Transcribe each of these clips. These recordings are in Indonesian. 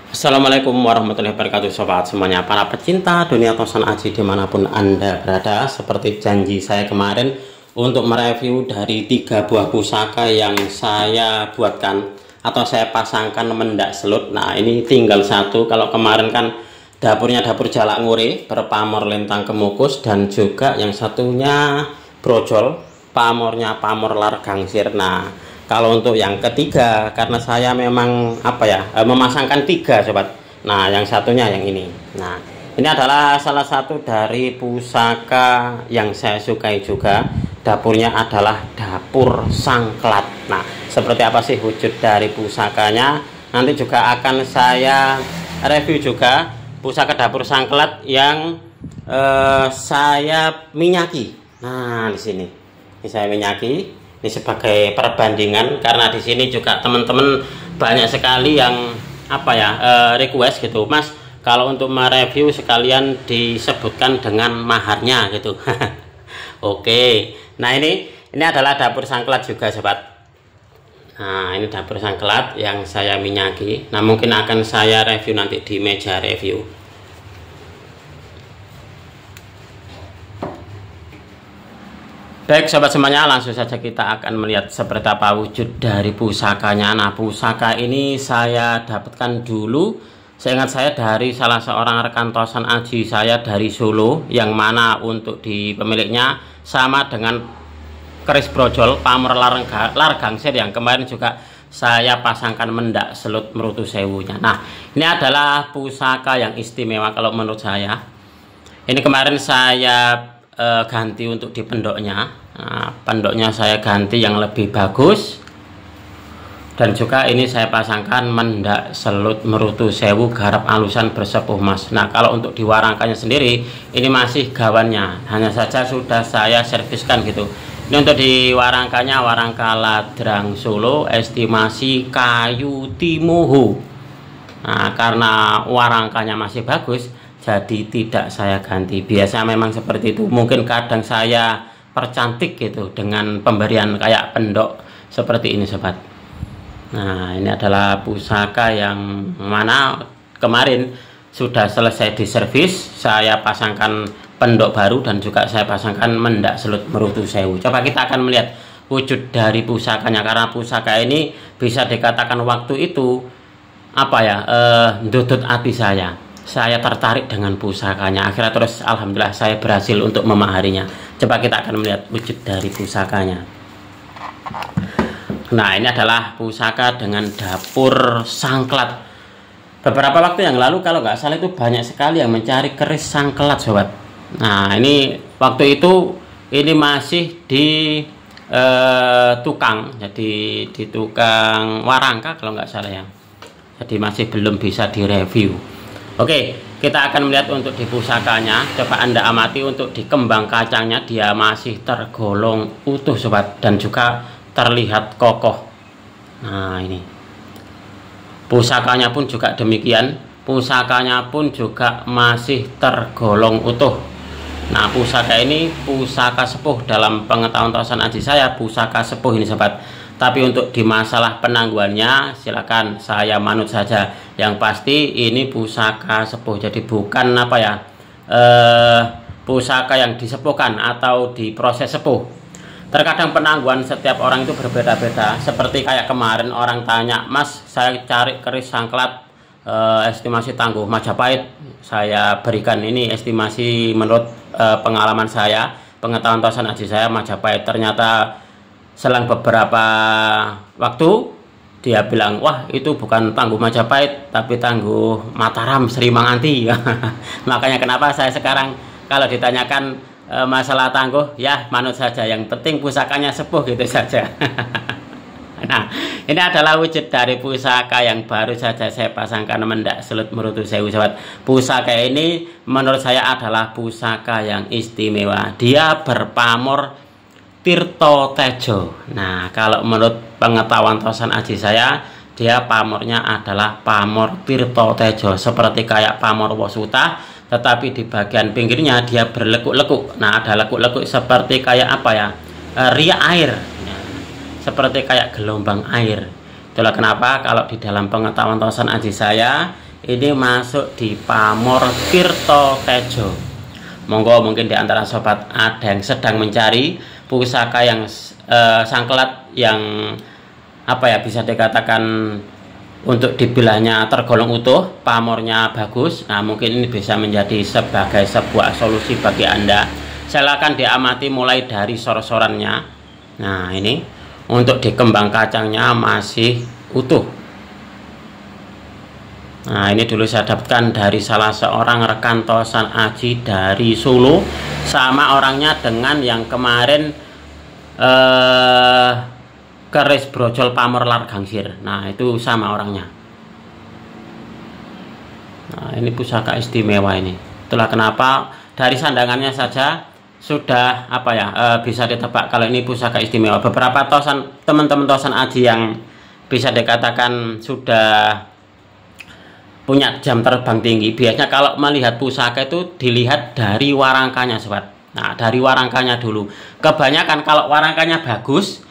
Assalamualaikum warahmatullahi wabarakatuh sobat semuanya, para pecinta dunia tosan aji dimanapun anda berada. Seperti janji saya kemarin untuk mereview dari 3 buah pusaka yang saya buatkan atau saya pasangkan mendak selut. Nah ini tinggal satu. Kalau kemarin kan dapurnya dapur Jalak Ngure berpamor lintang kemukus, dan juga yang satunya brojol pamornya pamor lar gangsir. Nah kalau untuk yang ketiga, karena saya memang memasangkan 3 sobat. Nah yang satunya yang ini. Nah ini adalah salah satu dari pusaka yang saya sukai juga. Dapurnya adalah dapur sangklat. Nah seperti apa sih wujud dari pusakanya, nanti juga akan saya review juga pusaka dapur sangklat yang saya minyaki. Nah di sini ini saya minyaki. Ini sebagai perbandingan, karena di sini juga teman-teman banyak sekali yang request gitu, Mas, kalau untuk mereview sekalian disebutkan dengan maharnya gitu. Oke, nah ini adalah dapur sangklat juga sobat. Nah ini dapur sangklat yang saya minyaki. Nah mungkin akan saya review nanti di meja review. Baik sobat semuanya, langsung saja kita akan melihat seperti apa wujud dari pusakanya. Nah pusaka ini saya dapatkan dulu, seingat saya dari salah seorang rekan tosan aji saya dari Solo, yang mana untuk di pemiliknya sama dengan keris brojol pamor lar gangsir yang kemarin juga saya pasangkan mendak selut merutu sewunya. Nah ini adalah pusaka yang istimewa kalau menurut saya. Ini kemarin saya ganti untuk di pendoknya. Nah, pendoknya saya ganti yang lebih bagus, dan juga ini saya pasangkan mendak selut merutu sewu garap alusan bersepuh mas. Nah kalau untuk diwarangkannya sendiri ini masih gawannya, hanya saja sudah saya serviskan gitu. Ini untuk diwarangkannya warangka Ladrang Solo estimasi kayu timuhu. Nah karena warangkanya masih bagus, jadi tidak saya ganti. Biasa memang seperti itu, mungkin kadang saya percantik gitu dengan pemberian kayak pendok seperti ini sobat. Nah ini adalah pusaka yang mana kemarin sudah selesai diservis, saya pasangkan pendok baru dan juga saya pasangkan mendak selut merutu sewu. Coba kita akan melihat wujud dari pusakanya, karena pusaka ini bisa dikatakan waktu itu ndudut hati saya tertarik dengan pusakanya. Akhirnya terus alhamdulillah saya berhasil untuk memaharinya. Coba kita akan melihat wujud dari pusakanya. Nah ini adalah pusaka dengan dapur sangklat. Beberapa waktu yang lalu kalau nggak salah itu banyak sekali yang mencari keris sangklat sobat. Nah ini waktu itu ini masih di tukang, jadi di tukang warangka kalau nggak salah ya. Jadi masih belum bisa direview. Oke, kita akan melihat untuk di pusakanya. Coba anda amati untuk di kembang kacangnya, dia masih tergolong utuh sobat, dan juga terlihat kokoh. Nah ini pusakanya pun juga demikian, pusakanya pun juga masih tergolong utuh. Nah pusaka ini pusaka sepuh, dalam pengetahuan tosan aji saya pusaka sepuh ini sobat. Tapi untuk di masalah penangguhannya silakan saya manut saja. Yang pasti ini pusaka sepuh, jadi bukan pusaka yang disepuhkan atau diproses sepuh. Terkadang penangguhan setiap orang itu berbeda-beda. Seperti kayak kemarin orang tanya, Mas saya cari keris sangklat estimasi tangguh Majapahit. Saya berikan ini estimasi menurut pengalaman saya, pengetahuan tosan aji saya Majapahit. Ternyata selang beberapa waktu dia bilang, wah itu bukan tangguh Majapahit tapi tangguh Mataram Sri Manganti. Makanya kenapa saya sekarang kalau ditanyakan masalah tangguh ya manut saja, yang penting pusakanya sepuh gitu saja. Nah ini adalah wujud dari pusaka yang baru saja saya pasangkan mendak selut merutu sewu sobat. Pusaka ini menurut saya adalah pusaka yang istimewa, dia berpamor Tirto Tejo. Nah kalau menurut pengetahuan tosan aji saya, dia pamornya adalah pamor Tirto Tejo, seperti kayak pamor Wosuta, tetapi di bagian pinggirnya dia berlekuk-lekuk. Nah ada lekuk-lekuk seperti kayak riak air, nah, seperti kayak gelombang air. Itulah kenapa kalau di dalam pengetahuan tosan aji saya ini masuk di pamor Tirto Tejo. Monggo mungkin di antara sobat ada yang sedang mencari pusaka yang sangklat yang apa ya, bisa dikatakan untuk dibilangnya tergolong utuh, pamornya bagus. Nah, mungkin ini bisa menjadi sebagai sebuah solusi bagi Anda. Silakan diamati mulai dari sor-sorannya. Nah, ini untuk di kembang kacangnya masih utuh. Nah, ini dulu saya dapatkan dari salah seorang rekan Tosan Aji dari Solo, sama orangnya dengan yang kemarin keris brojol pamor lar gangsir. Nah, itu sama orangnya. Nah, ini pusaka istimewa ini. Itulah kenapa dari sandangannya saja sudah apa ya, bisa ditebak kalau ini pusaka istimewa. Beberapa teman-teman Tosan Aji yang bisa dikatakan sudah punya jam terbang tinggi, biasanya kalau melihat pusaka itu dilihat dari warangkanya, sobat. Nah, dari warangkanya dulu. Kebanyakan kalau warangkanya bagus,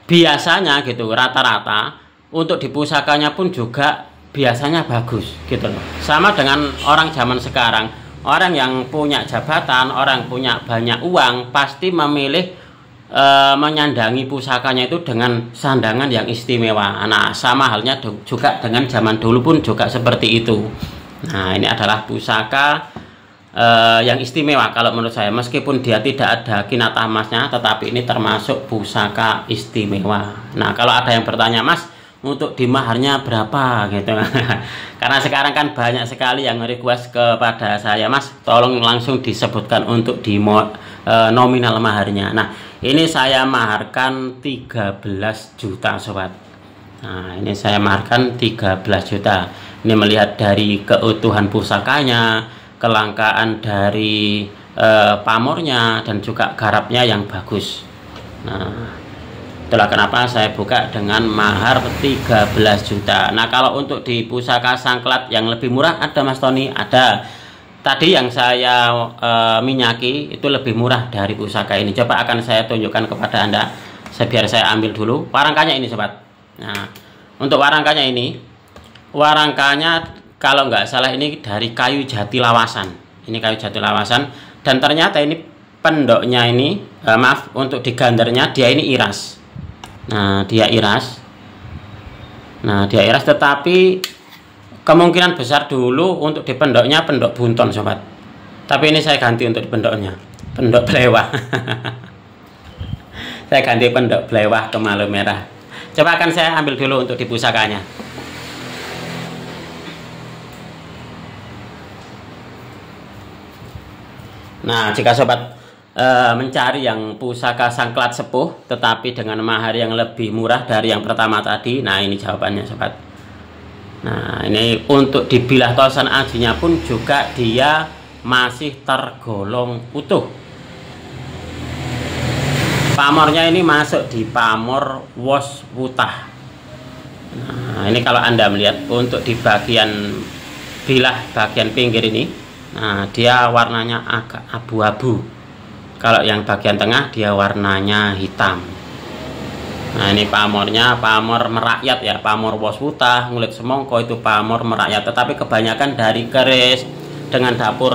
biasanya gitu, rata-rata untuk di pusakanya pun juga biasanya bagus gitu loh. Sama dengan orang zaman sekarang, orang yang punya jabatan, orang punya banyak uang, pasti memilih menyandangi pusakanya itu dengan sandangan yang istimewa. Nah, sama halnya juga dengan zaman dulu pun juga seperti itu. Nah, ini adalah pusaka yang istimewa kalau menurut saya, meskipun dia tidak ada kinata emasnya, tetapi ini termasuk pusaka istimewa. Nah, kalau ada yang bertanya, Mas, untuk di maharnya berapa gitu. Karena sekarang kan banyak sekali yang request kepada saya, Mas, tolong langsung disebutkan untuk di nominal maharnya. Nah, ini saya maharkan 13 juta, sobat. Nah, ini saya maharkan 13 juta. Ini melihat dari keutuhan pusakanya, kelangkaan dari pamornya, dan juga garapnya yang bagus. Nah, itulah kenapa saya buka dengan mahar 13 juta. Nah, kalau untuk di pusaka sangklat yang lebih murah ada, Mas Tony, ada. Tadi yang saya minyaki itu lebih murah dari pusaka ini. Coba akan saya tunjukkan kepada Anda. Biar saya ambil dulu warangkanya ini, sobat. Nah, untuk warangkanya ini, warangkanya kalau nggak salah ini dari kayu jati lawasan. Ini kayu jati lawasan, dan ternyata ini pendoknya ini, maaf, untuk digandarnya dia ini iras. Nah, dia iras. Nah, dia iras, tetapi kemungkinan besar dulu untuk di pendoknya pendok bunton, sobat. Tapi ini saya ganti untuk di pendoknya, pendok belewah. Saya ganti pendok belewah ke malu merah. Coba akan saya ambil dulu untuk di pusakanya. Nah, jika sobat mencari yang pusaka sangklat sepuh tetapi dengan mahar yang lebih murah dari yang pertama tadi, nah ini jawabannya, sobat. Nah, ini untuk dibilah Tosan Ajinya pun juga dia masih tergolong utuh. Pamornya ini masuk di pamor Wos Wutah. Nah, ini kalau Anda melihat untuk di bagian bilah bagian pinggir ini, nah dia warnanya agak abu-abu. Kalau yang bagian tengah dia warnanya hitam. Nah, ini pamornya pamor merakyat ya, pamor Wos Wutah, ngulit semongko itu pamor merakyat. Tetapi kebanyakan dari keris dengan dapur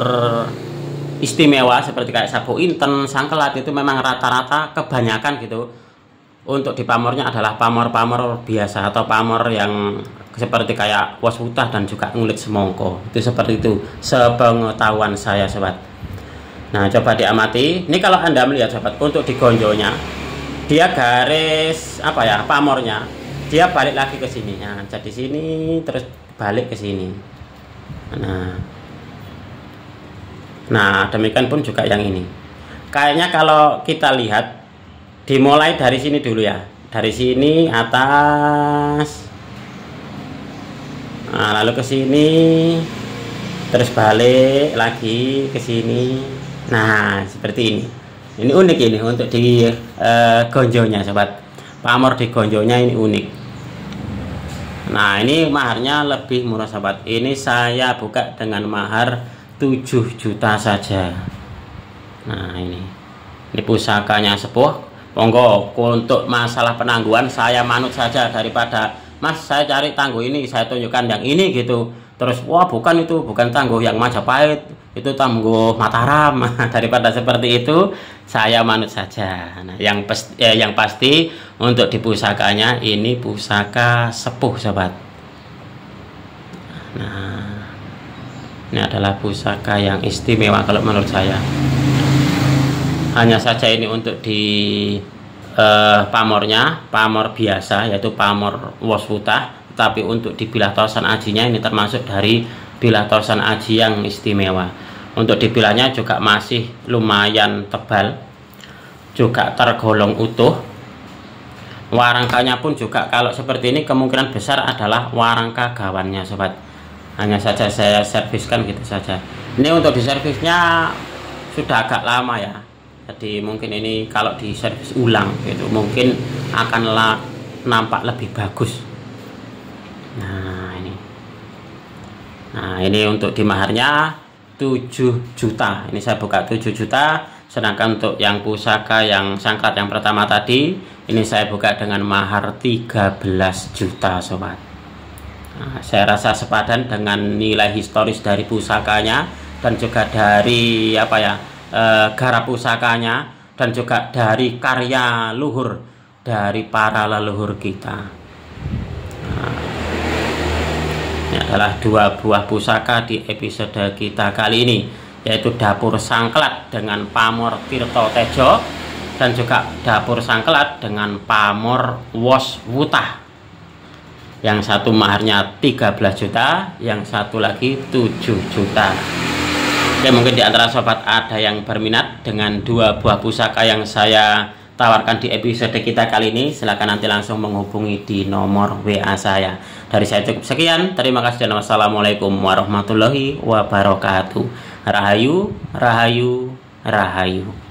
istimewa seperti kayak sabu inten, sangkelat itu memang rata-rata kebanyakan gitu. Untuk di pamornya adalah pamor-pamor biasa atau pamor yang seperti kayak Wos Wutah dan juga ngulit semongko. Itu seperti itu sepengetahuan saya, sobat. Nah, coba diamati. Ini kalau Anda melihat, sobat, untuk di gonjonya dia garis apa ya, pamornya dia balik lagi ke sini. Nah, jadi sini terus balik ke sini. Nah, demikian pun juga yang ini. Kayaknya kalau kita lihat dimulai dari sini dulu ya. Dari sini atas. Nah, lalu ke sini terus balik lagi ke sini. Nah, seperti ini. Ini unik ini untuk di gonjonya, sobat. Pamor di gonjonya ini unik. Nah, ini maharnya lebih murah, sobat. Ini saya buka dengan mahar 7 juta saja. Nah, ini pusakanya sepuh. Monggo untuk masalah penangguhan saya manut saja daripada Mas saya cari tangguh ini, saya tunjukkan yang ini gitu. Terus wah bukan, itu bukan tangguh yang Majapahit, itu tangguh Mataram. Daripada seperti itu saya manut saja. Nah, yang pasti untuk di pusakanya ini pusaka sepuh sobat. Nah, ini adalah pusaka yang istimewa kalau menurut saya. Hanya saja ini untuk di pamornya, pamor biasa yaitu pamor Wos Wutah, tapi untuk di bilah tosan ajinya ini termasuk dari bilah tosan aji yang istimewa. Untuk di bilahnya juga masih lumayan tebal, juga tergolong utuh. Warangkanya pun juga kalau seperti ini kemungkinan besar adalah warangka gawannya sobat. Hanya saja saya serviskan gitu saja. Ini untuk di servisnya sudah agak lama ya, jadi mungkin ini kalau di servis ulang gitu mungkin akan nampak lebih bagus. Nah ini untuk di maharnya 7 juta. Ini saya buka 7 juta. Sedangkan untuk yang pusaka yang sangklat yang pertama tadi, ini saya buka dengan mahar 13 juta sobat. Nah, saya rasa sepadan dengan nilai historis dari pusakanya dan juga dari garap pusakanya dan juga dari karya luhur dari para leluhur kita. Nah, ini adalah 2 buah pusaka di episode kita kali ini, yaitu dapur sangklat dengan pamor Tirto Tejo dan juga dapur sangklat dengan pamor Wos Wutah. Yang satu maharnya 13 juta, yang satu lagi 7 juta. Oke, mungkin di antara sobat ada yang berminat dengan 2 buah pusaka yang saya tawarkan di episode kita kali ini, silahkan nanti langsung menghubungi di nomor WA saya. Dari saya cukup sekian, terima kasih dan wassalamualaikum warahmatullahi wabarakatuh. Rahayu, rahayu, rahayu.